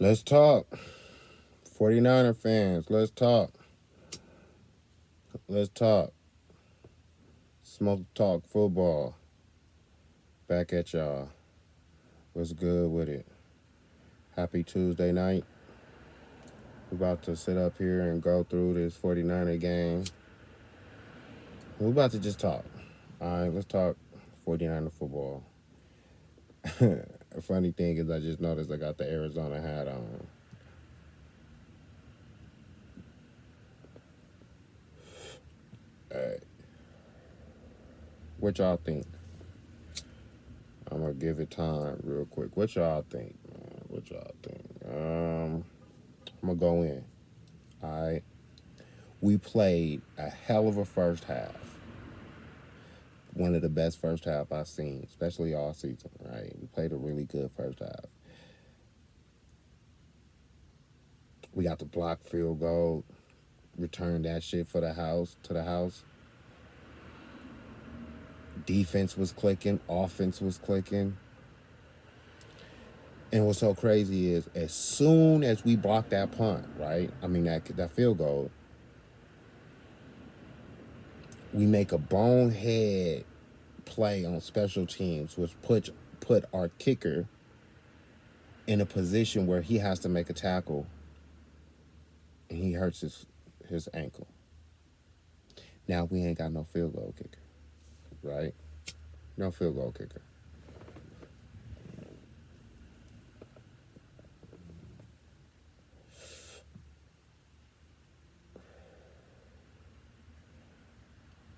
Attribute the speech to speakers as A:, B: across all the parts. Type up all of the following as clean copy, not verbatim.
A: Let's talk. 49er fans, let's talk. Let's talk. Smoke talk football. Back at y'all. What's good with it? Happy Tuesday night. We're about to sit up here and go through this 49er game. We're about to just talk. Alright, let's talk 49er football. A funny thing is I just noticed I got the Arizona hat on. Alright. What y'all think? I'm gonna give it time real quick. What y'all think, man? What y'all think? I'm gonna go in. Alright. We played a hell of a first half. One of the best first half I've seen, especially all season, right? We played a really good first half. We got the block field goal, returned that shit for the house to the house. Defense was clicking, offense was clicking. And what's so crazy is as soon as we blocked that punt, right? I mean that field goal, we make a bonehead play on special teams, which put our kicker in a position where he has to make a tackle and he hurts his ankle. Now we ain't got no field goal kicker, right? No field goal kicker.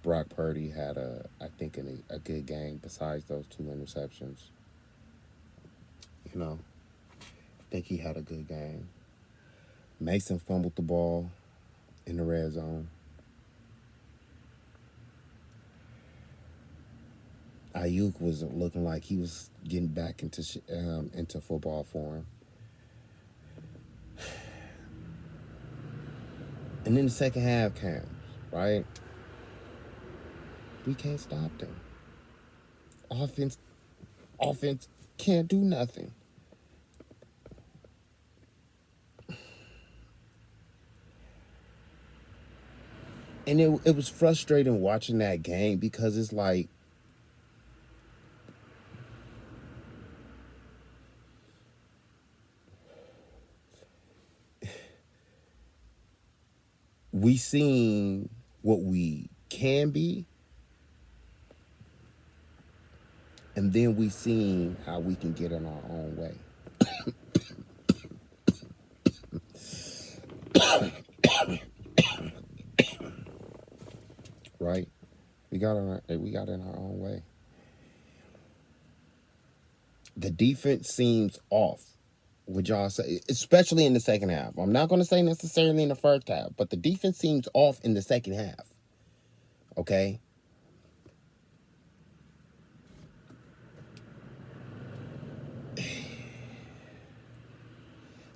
A: Brock Purdy had I think a good game besides those two interceptions. You know, I think he had a good game. Mason fumbled the ball in the red zone. Ayuk was looking like he was getting back into football form. And then the second half came, right? We can't stop them. Offense can't do nothing. And it was frustrating watching that game because it's like we seen what we can be, and then we seen how we can get in our own way. Right? We got in our own way. The defense seems off. Would y'all say, especially in the second half? I'm not going to say necessarily in the first half, but the defense seems off in the second half. Okay?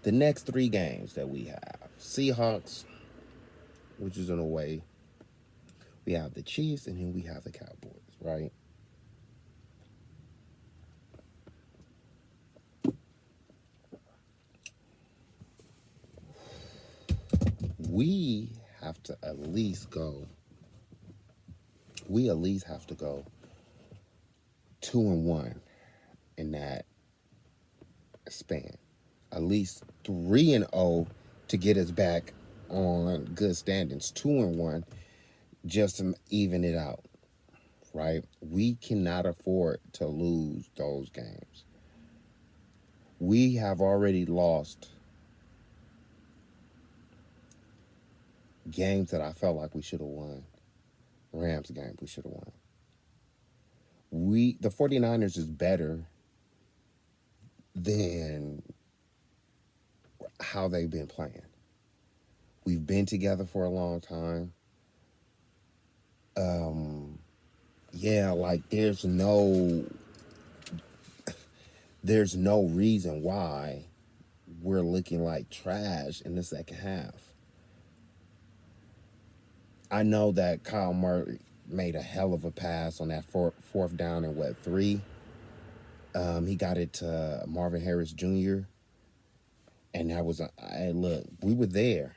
A: The next three games that we have: Seahawks, which is in a way, we have the Chiefs, and then we have the Cowboys, right? We have to at least go. We at least have to go 2-1 in that span. At least 3-0 to get us back on good standings. 2-1 just to even it out, right? We cannot afford to lose those games. We have already lost games that I felt like we should have won. Rams game we should have won. The 49ers is better than how they've been playing. We've been together for a long time. Yeah, like there's no reason why we're looking like trash in the second half. I know that Kyle Murray made a hell of a pass on that fourth down and 3. He got it to Marvin Harris Jr. And that was, look, we were there.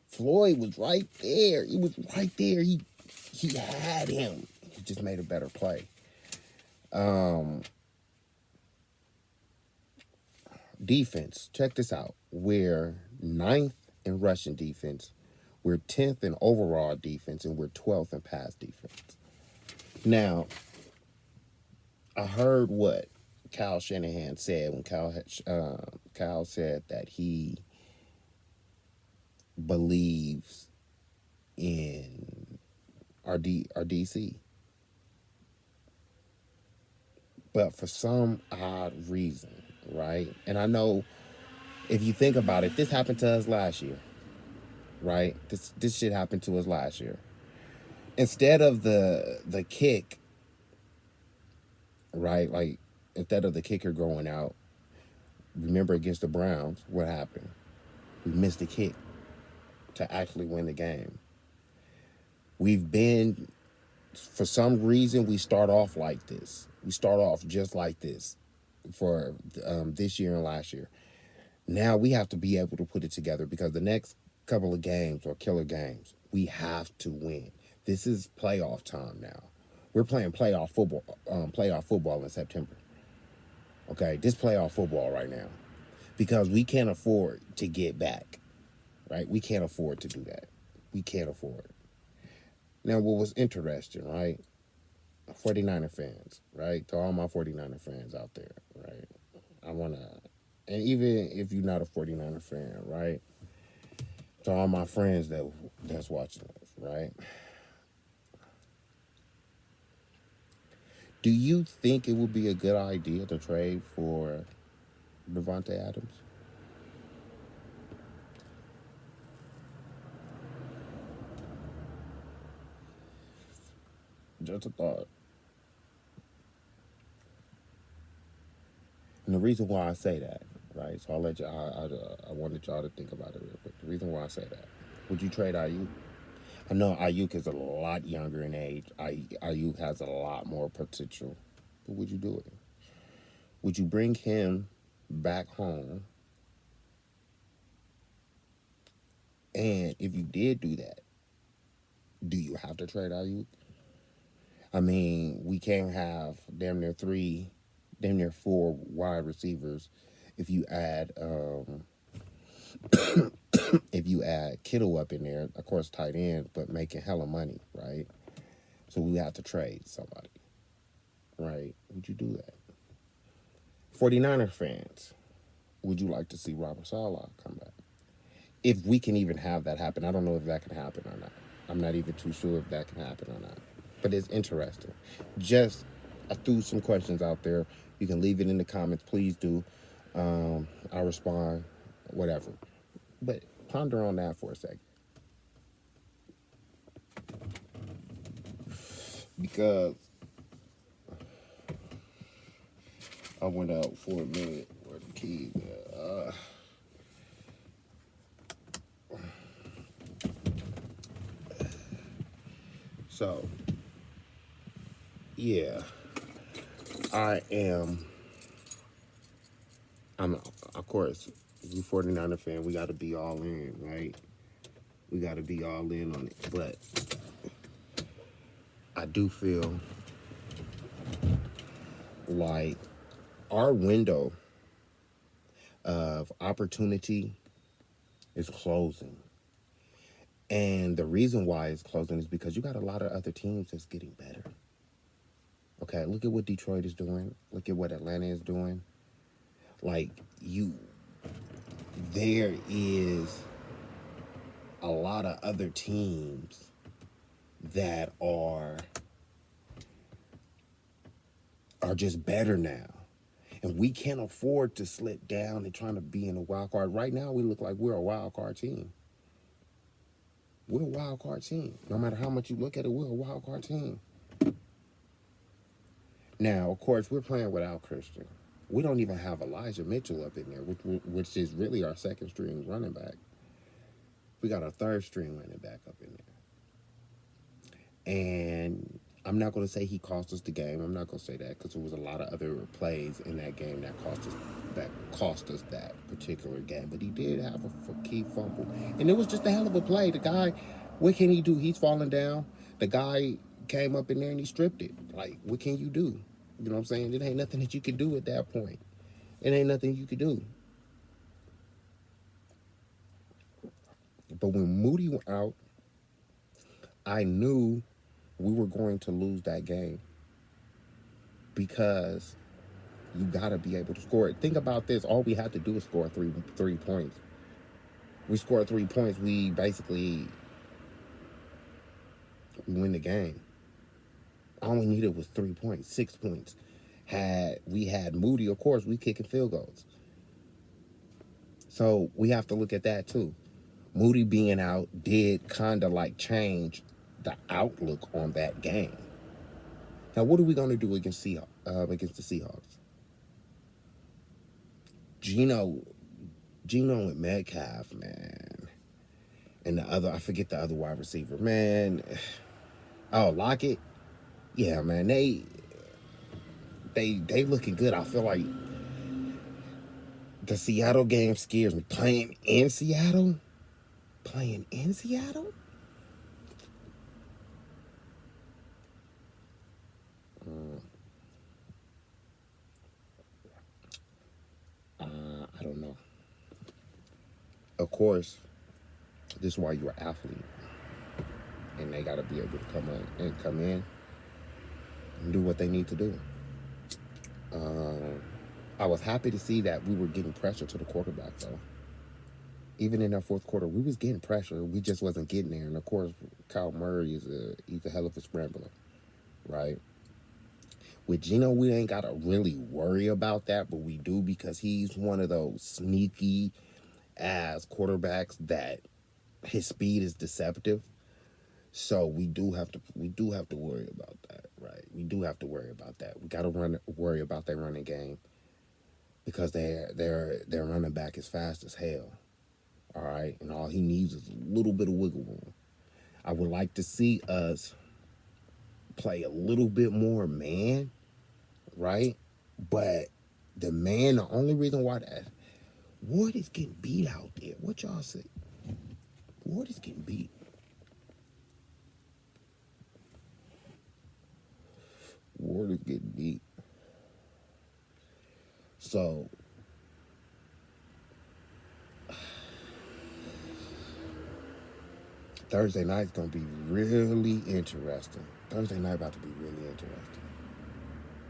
A: Floyd was right there. He was right there. He had him. He just made a better play. Defense, check this out. We're ninth in rushing defense. We're 10th in overall defense, and we're 12th in pass defense. Now, I heard what Kyle Shanahan said when Kyle said that he believes in our DC. But for some odd reason, right? And I know if you think about it, this happened to us last year, right? This shit happened to us last year. Instead of the kick, right? Like instead of the kicker going out, remember against the Browns, what happened? We missed the kick to actually win the game. We've been, for some reason, we start off like this. We start off just like this for this year and last year. Now we have to be able to put it together because the next couple of games are killer games. We have to win. This is playoff time now. We're playing playoff football in September. Okay, this playoff football right now because we can't afford to get back. Right, we can't afford to do that. We can't afford it. Now, what was interesting, right? 49er fans, right? To all my 49er fans out there, right? I want to, and even if you're not a 49er fan, right? To all my friends that's watching us, right? Do you think it would be a good idea to trade for Devontae Adams? Just a thought. And the reason why I say that, right? So I'll let you. I wanted y'all to think about it real quick. The reason why I say that: would you trade Ayuk? I know Ayuk is a lot younger in age. Ayuk has a lot more potential. But would you do it? Would you bring him back home? And if you did do that, do you have to trade Ayuk? I mean, we can't have damn near four wide receivers if you add if you add Kittle up in there, of course tight end, but making hella money, right? So we have to trade somebody, right? Would you do that? 49er fans, would you like to see Robert Saleh come back? If we can even have that happen, I don't know if that can happen or not. I'm not even too sure if that can happen or not. But it's interesting. Just I threw some questions out there. You can leave it in the comments. Please do. I'll respond, whatever. But ponder on that for a second. Because I went out for a minute. Where the keys at? So, yeah. I am. I'm, of course, you 49er fan, we got to be all in, right? We got to be all in on it. But I do feel like our window of opportunity is closing. And the reason why it's closing is because you got a lot of other teams that's getting better. Okay, look at what Detroit is doing. Look at what Atlanta is doing. Like, there is a lot of other teams that are just better now. And we can't afford to slip down and trying to be in a wild card. Right now, we look like we're a wild card team. We're a wild card team. No matter how much you look at it, we're a wild card team. Now, of course, we're playing without Christian. We don't even have Elijah Mitchell up in there, which is really our second string running back. We got our third string running back up in there. And I'm not going to say he cost us the game. I'm not going to say that because there was a lot of other plays in that game that cost us that particular game. But he did have a key fumble, and it was just a hell of a play. The guy, what can he do? He's falling down. The guy came up in there and he stripped it. Like, what can you do? You know what I'm saying? It ain't nothing that you can do at that point. It ain't nothing you could do. But when Moody went out, I knew we were going to lose that game because you got to be able to score it. Think about this. All we had to do is score three points. We scored 3 points. We basically we win the game. All we needed was 3 points, 6 points. Had we had Moody, of course, we kicking field goals. So we have to look at that too. Moody being out did kind of like change the outlook on that game. Now, what are we going to do against the Seahawks? Gino and Metcalf, man, and the other, I forget the other wide receiver, man. Oh, Lockett, yeah, man. They looking good. I feel like the Seattle game scares me. Playing in Seattle. I don't know. Of course, this is why you're an athlete, and they got to be able to come in and do what they need to do. I was happy to see that we were getting pressure to the quarterback, though. Even in our fourth quarter, we was getting pressure. We just wasn't getting there. And of course, Kyle Murray he's a hell of a scrambler, right? With Gino, we ain't gotta really worry about that, but we do because he's one of those sneaky ass quarterbacks that his speed is deceptive. So we do have to worry about that, right? We do have to worry about that. We gotta worry about their running game because their running back is fast as hell. All right, and all he needs is a little bit of wiggle room. I would like to see us play a little bit more man, right? But the only reason why that Ward is getting beat out there. What y'all say? Ward is getting beat. Ward is getting beat. So Thursday night's gonna be really interesting. Thursday night about to be really interesting.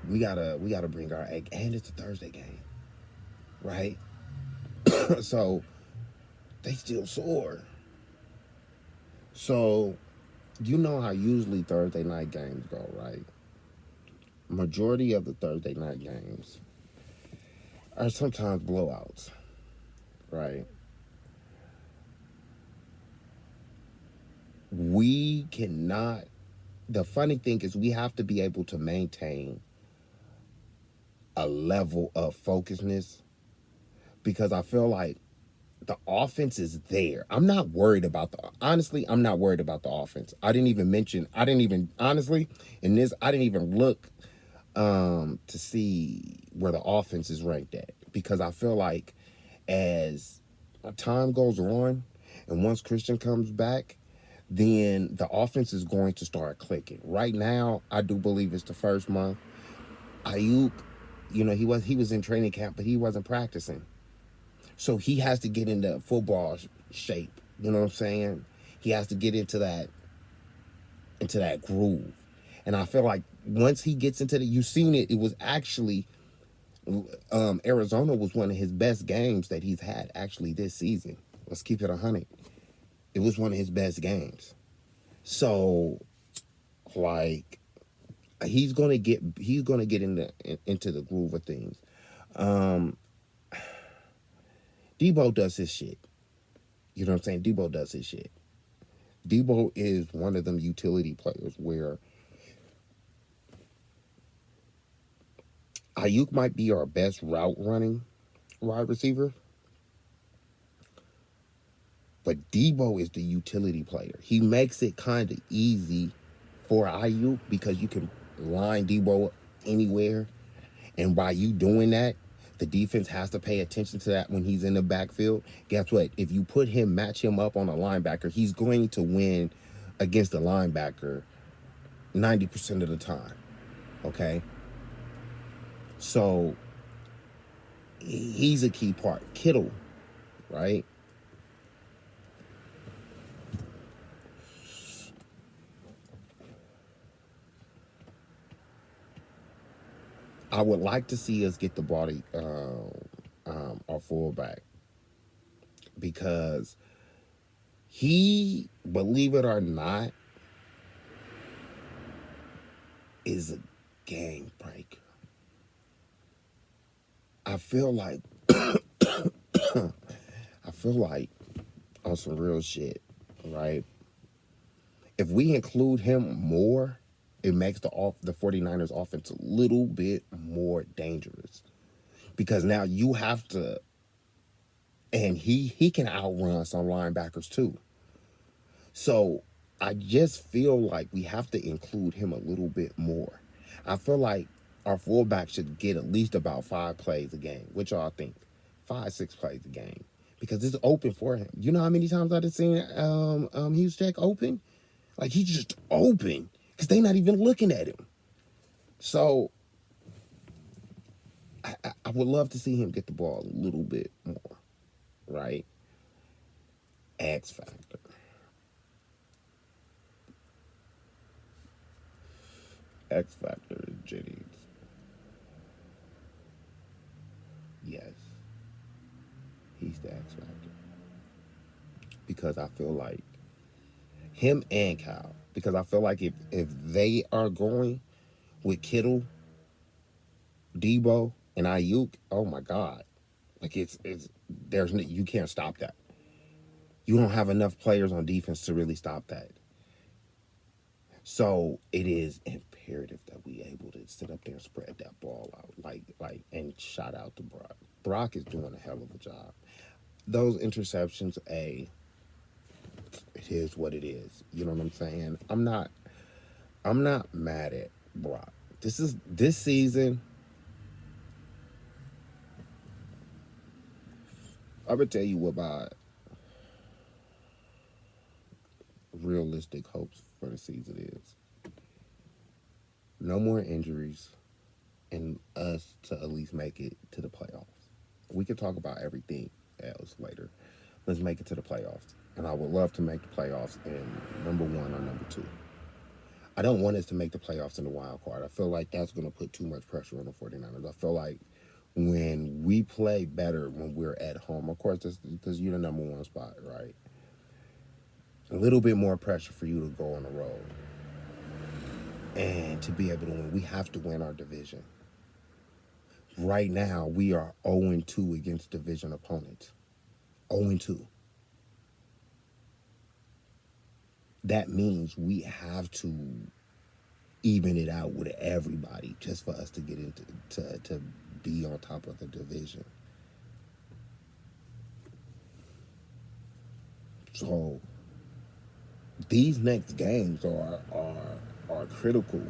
A: We gotta bring our egg, and it's a Thursday game, right? So they still sore. So you know how usually Thursday night games go, right? Majority of the Thursday night games are sometimes blowouts, right? We cannot. The funny thing is, we have to be able to maintain a level of focusness because I feel like the offense is there. I'm not worried about honestly, I'm not worried about the offense. I didn't even honestly in this I didn't even look to see where the offense is ranked at because I feel like as time goes on and once Christian comes back, then the offense is going to start clicking. Right now, I do believe it's the first month. Ayuk, he was in training camp, but he wasn't practicing. So he has to get into football shape. You know what I'm saying? He has to get into that groove. And I feel like once he gets into you've seen it. It was actually Arizona was one of his best games that he's had actually this season. Let's keep it 100. It was one of his best games. So, like, he's gonna get into the groove of things. Debo does his shit. You know what I'm saying? Debo does his shit. Debo is one of them utility players where Ayuk might be our best route running wide receiver, but Debo is the utility player. He makes it kind of easy for IU because you can line Debo anywhere. And by you doing that, the defense has to pay attention to that when he's in the backfield. Guess what? If you match him up on a linebacker, he's going to win against the linebacker 90% of the time. Okay? So he's a key part. Kittle, right? I would like to see us get the body our fullback because he, believe it or not, is a game breaker. I feel like I feel like on some real shit, right? If we include him more, it makes the 49ers offense a little bit more dangerous. Because now you have to, and he can outrun some linebackers too. So I just feel like we have to include him a little bit more. I feel like our fullback should get at least about 5 plays a game. What y'all think? 5, 6 plays a game. Because it's open for him. You know how many times I've seen Hughes Jack open? Like he's just open. Because they're not even looking at him. So I would love to see him get the ball a little bit more. Right? X factor. X factor is Jennings. Yes. He's the X factor. Because I feel like him and Kyle. Because I feel like if they are going with Kittle, Debo, and Ayuk, oh my God. Like you can't stop that. You don't have enough players on defense to really stop that. So it is imperative that we able to sit up there and spread that ball out. And shout out to Brock. Brock is doing a hell of a job. Those interceptions, it is what it is. You know what I'm saying? I'm not mad at Brock. This season. I'm gonna tell you what my realistic hopes for the season is. No more injuries, and us to at least make it to the playoffs. We can talk about everything else later. Let's make it to the playoffs. And I would love to make the playoffs in number 1 or number 2. I don't want us to make the playoffs in the wild card. I feel like that's going to put too much pressure on the 49ers. I feel like when we play better when we're at home, of course, because you're the number 1 spot, right? A little bit more pressure for you to go on the road. And to be able to win, we have to win our division. Right now, we are 0-2 against division opponents. 0-2. That means we have to even it out with everybody just for us to get into to be on top of the division. So these next games are critical,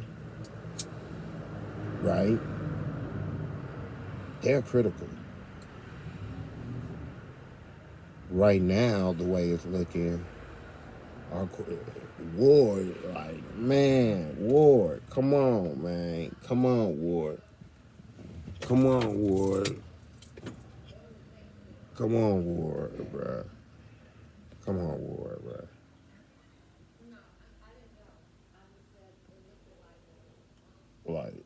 A: right? They're critical. Right now, the way it's looking, Ward, Ward, come on, man. Come on, Ward. Come on, Ward. Come on, Ward, bruh. Come on, Ward, bruh. Like,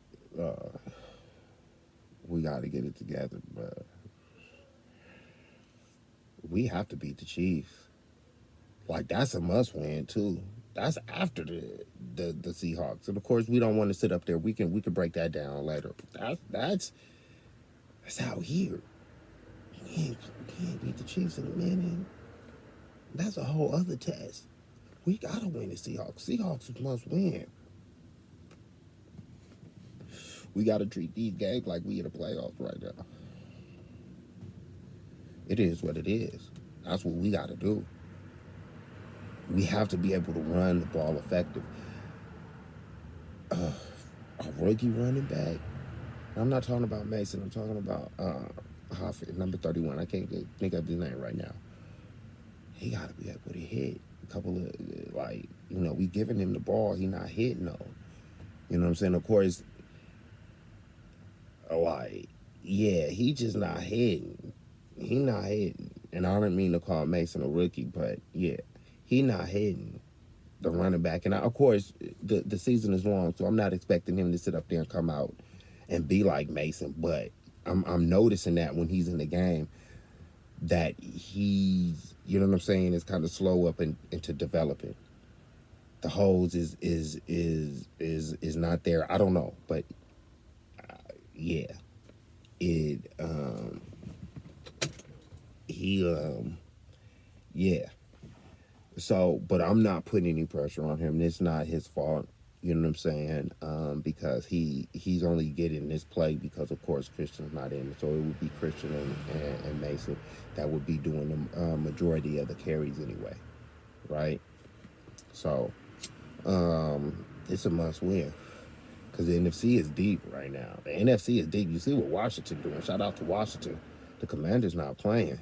A: we got to get it together, bruh. We have to beat the Chiefs. Like, that's a must win too. That's after the Seahawks, and of course we don't want to sit up there. We can break that down later. That's out here. We ain't beat the Chiefs in a minute. That's a whole other test. We gotta win the Seahawks. Seahawks must win. We gotta treat these games like we in the playoffs right now. It is what it is. That's what we gotta do. We have to be able to run the ball effective. a rookie running back. I'm not talking about Mason. I'm talking about Hofford, number 31. I can't think of his name right now. He got to be able to hit a couple of, like, we giving him the ball. He not hitting, though. You know what I'm saying? Of course, like, yeah, he just not hitting. He not hitting. And I don't mean to call Mason a rookie, but yeah, he not hitting the running back. And of course, the season is long, so I'm not expecting him to sit up there and come out and be like Mason. But I'm noticing that when he's in the game, that he's, you know what I'm saying, is kind of slow up into developing. The hose is not there. I don't know, but yeah, it he yeah. So, but I'm not putting any pressure on him. It's not his fault. You know what I'm saying? Because he's only getting this play because, of course, Christian's not in. So it would be Christian and Mason that would be doing the majority of the carries anyway, right? So it's a must win because the NFC is deep right now. The NFC is deep. You see what Washington doing. Shout out to Washington. The Commanders not playing.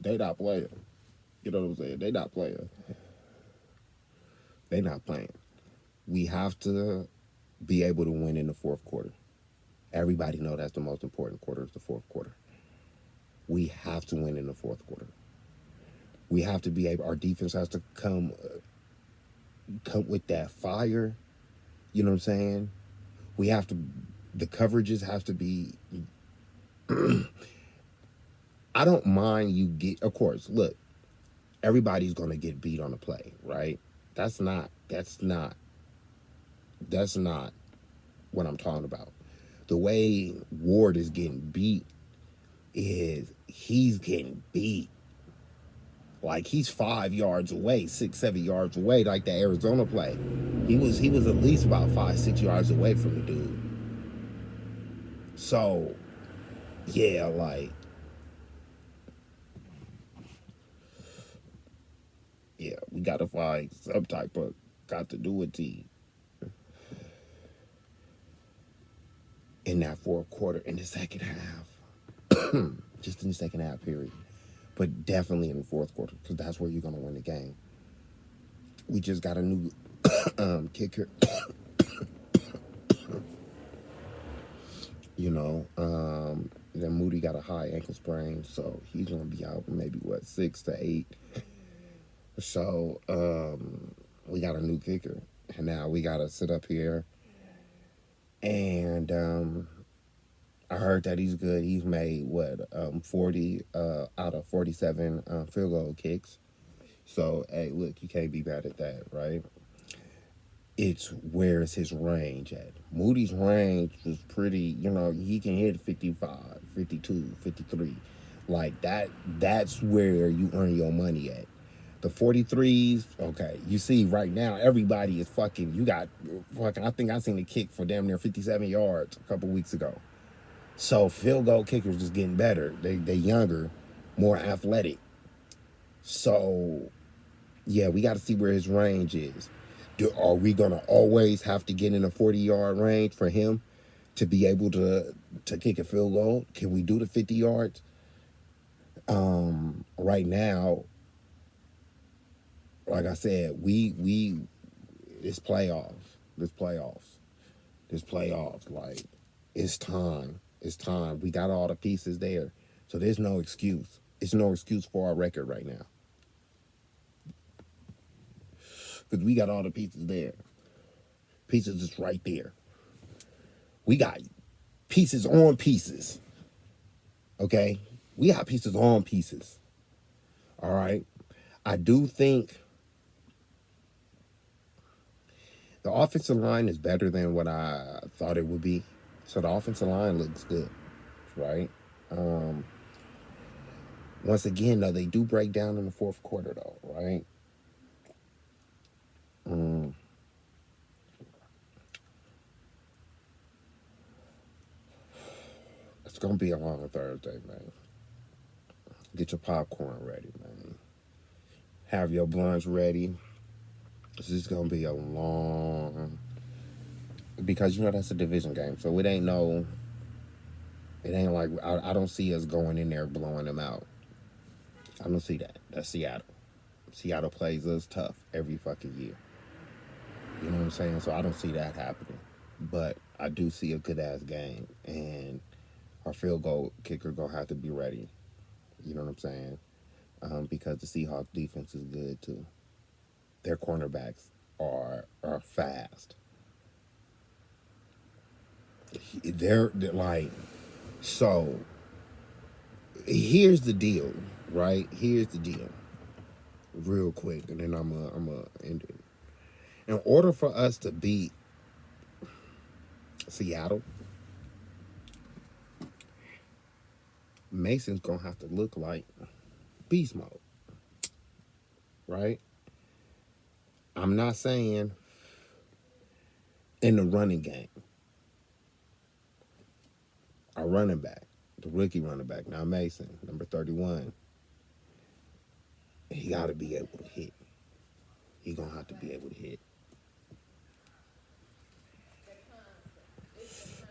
A: They not playing. You know what I'm saying? They not playing. They not playing. We have to be able to win in the fourth quarter. Everybody know that's the most important quarter is the fourth quarter. We have to win in the fourth quarter. We have to be able. Our defense has to come with that fire. You know what I'm saying? We have to. The coverages have to be. I don't mind you get. Of course, look. Everybody's gonna get beat on the play, right? That's not. That's not what I'm talking about. The way Ward is getting beat is he's getting beat. Like he's 5 yards away, 6, 7 yards away, like the Arizona play. He was at least about 5, 6 yards away from the dude. So yeah, like yeah, we gotta find some type of continuity in that fourth quarter in the second half. Just in the second half period. But definitely in the fourth quarter, because that's where you're gonna win the game. We just got a new kicker. Then Moody got a high ankle sprain, so he's gonna be out maybe 6 to 8. So we got a new kicker, and now we gotta sit up here. And I heard that he's good. He's made 40 out of 47 field goal kicks. So hey, look, you can't be bad at that, right? It's where's his range at. Moody's range was pretty, he can hit 55, 52, 53. Like that's where you earn your money at. The 43s, okay, you see right now everybody is fucking, you got fucking, I think I seen a kick for damn near 57 yards a couple weeks ago. So field goal kickers is getting better. They younger, more athletic. So yeah, we got to see where his range is. Are we gonna always have to get in a 40-yard range for him to be able to kick a field goal? Can we do the 50 yards? Right now, like I said, we it's playoffs. This playoffs. Like it's time. It's time. We got all the pieces there, so there's no excuse. It's no excuse for our record right now. Because we got all the pieces there. Pieces is right there. We got pieces on pieces. Okay? We got pieces on pieces. All right? I do think the offensive line is better than what I thought it would be. So the offensive line looks good, right? Once again, though, they do break down in the fourth quarter, though, right? It's going to be a long Thursday, man. Get your popcorn ready, man. Have your blunts ready. This is gonna be a long, because that's a division game, so it ain't like I don't see us going in there blowing them out. I don't see that. That's Seattle. Seattle plays us tough every fucking year. You know what I'm saying? So I don't see that happening. But I do see a good ass game, and our field goal kicker gonna have to be ready. You know what I'm saying? Because the Seahawks defense is good too. Their cornerbacks are fast. They're like, so. Here's the deal, right? Here's the deal, real quick, and then I'm end it. In order for us to beat Seattle, Mason's gonna have to look like beast mode, right? I'm not saying in the running game. Our running back, the rookie running back, now Mason, number 31, he got to be able to hit. He gonna have to be able to hit.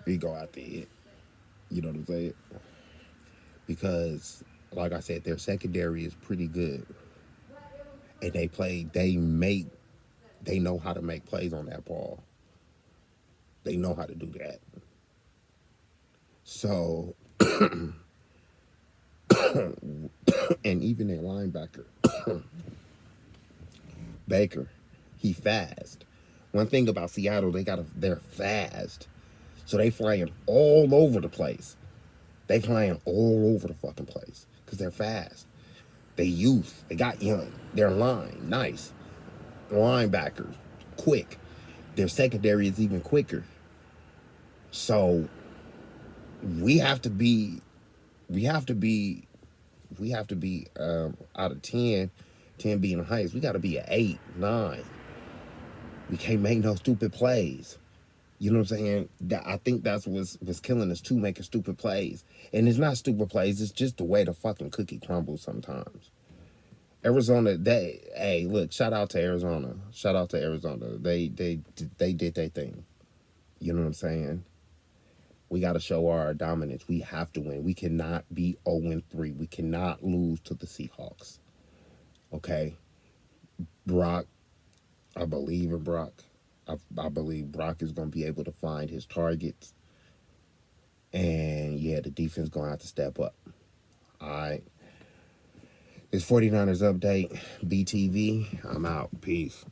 A: He go out there hit. You know what I'm saying? Because, like I said, their secondary is pretty good, and they know how to make plays on that ball. They know how to do that. So, and even their linebacker, Baker, he fast. One thing about Seattle, they're fast. So they flying all over the place. They flying all over the fucking place because they're fast. They youth. They got young. Their line, nice. Linebackers, quick. Their secondary is even quicker. So we have to be, we have to be, we have to be out of 10, 10 being the highest. We got to be an 8, 9. We can't make no stupid plays. You know what I'm saying? I think that's what's killing us too, making stupid plays. And it's not stupid plays. It's just the way the fucking cookie crumbles sometimes. Arizona, hey, look, shout out to Arizona. Shout out to Arizona. They did their thing. You know what I'm saying? We got to show our dominance. We have to win. We cannot be 0-3. We cannot lose to the Seahawks. Okay? Brock, I believe in Brock. I believe Brock is going to be able to find his targets. And, yeah, the defense going to have to step up. All right? This 49ers update, BTV. I'm out. Peace.